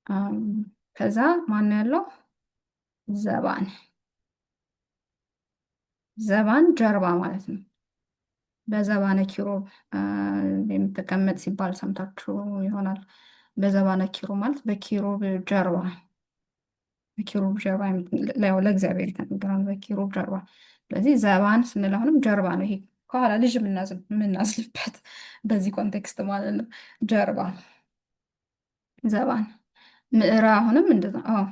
አም፣ ከዛ ማን ያለው ዘባን። ዘባን ጀርባ ማለት ነው። በዘባነ ኪሩብ የምትቀመጥ ሲባል ሰምታችሁ ይሆናል። በዘባነ ኪሩብ ማለት በኪሩብ ጀርባ፣ በኪሩብ ጀርባ ለእግዚአብሔር የተነገረው በኪሩብ ጀርባ። ስለዚህ ዘባን ስንል አሁንም ጀርባ ነው። ይሄ ከኋላ ልጅ የምናዝልበት በዚህ ኮንቴክስት ማለት ነው። ጀርባ ዘባን። ምዕራ አሁንም እንደዛ። አዎ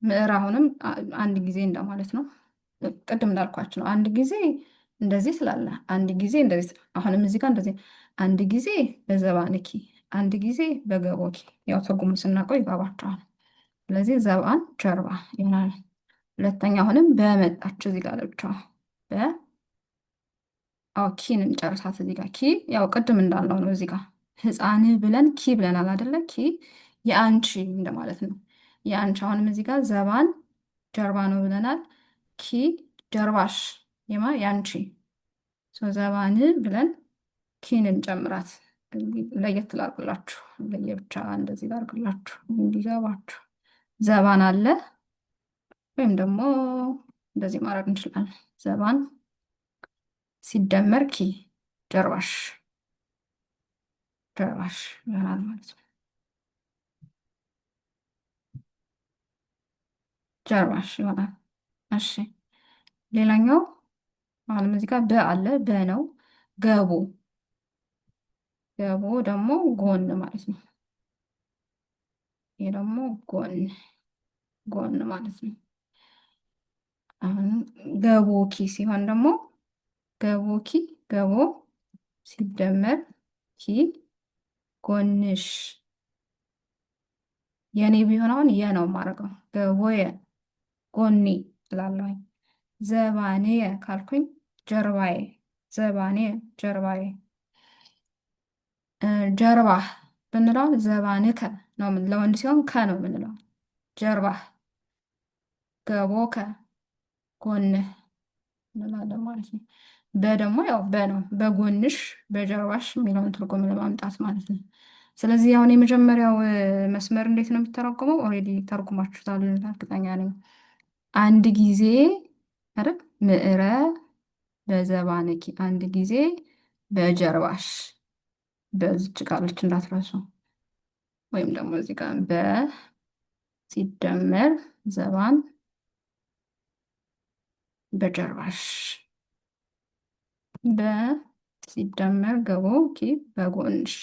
ምዕራ አሁንም አንድ ጊዜ እንደማለት ነው። ቅድም እንዳልኳችሁ ነው። አንድ ጊዜ እንደዚህ ስላለ አንድ ጊዜ እንደዚህ አሁንም እዚህ ጋር እንደዚህ አንድ ጊዜ በዘባንኪ አንድ ጊዜ በገቦኪ። ያው ትርጉሙ ስናውቀው ይገባቸዋል። ስለዚህ ዘባን ጀርባ ይሆናል። ሁለተኛ አሁንም በመጣች እዚህ ጋር ለብቻዋ ኪን እንጨርሳት። እዚህ ጋር ኪ ያው ቅድም እንዳልነው ነው። እዚህ ጋር ህፃን ብለን ኪ ብለናል አይደለ? ኪ የአንቺ እንደማለት ነው። የአንቺ አሁንም እዚህ ጋር ዘባን ጀርባ ነው ብለናል። ኪ ጀርባሽ የአንቺ ዘባን ብለን ኪን እንጨምራት። ለየት ላርግላችሁ፣ ለየብቻ እንደዚህ ላርግላችሁ እንዲገባችሁ። ዘባን አለ ወይም ደግሞ እንደዚህ ማድረግ እንችላለን። ዘባን ሲደመር ኪ ጀርባሽ፣ ጀርባሽ ይሆናል ማለት ነው። ጀርባሽ ይሆናል። እሺ ሌላኛው አሁንም እዚህ ጋር በ አለ። በ ነው ገቡ። ገቡ ደግሞ ጎን ማለት ነው። ይሄ ደግሞ ጎን፣ ጎን ማለት ነው። አሁን ገቡ ኪ ሲሆን ደግሞ ገቡ ኪ፣ ገቦ ሲደመር ኪ ጎንሽ። የኔ ቢሆን አሁን የ ነው የማደርገው። ገቦየ ጎኒ እላለሁኝ። ዘባኔ ካልኩኝ ጀርባዬ፣ ዘባኔ ጀርባዬ። ጀርባ ብንለው ዘባንከ ነው። ለወንድ ሲሆን ከ ነው የምንለው። ጀርባህ፣ ገቦከ ጎንህ እንላለን ማለት ነው። በደግሞ ያው በነው በጎንሽ፣ በጀርባሽ የሚለውን ትርጉም ለማምጣት ማለት ነው። ስለዚህ አሁን የመጀመሪያው መስመር እንዴት ነው የሚተረጎመው? ኦልሬዲ ተርጉማችሁታል እርግጠኛ ነኝ። አንድ ጊዜ አይደል? ምዕረ በዘባንኪ፣ አንድ ጊዜ በጀርባሽ። በዚች ቃለች እንዳትረሱ። ወይም ደግሞ እዚህ ጋር በ ሲደመር ዘባን በጀርባሽ፣ በ ሲደመር ገቦ ኪ በጎንሽ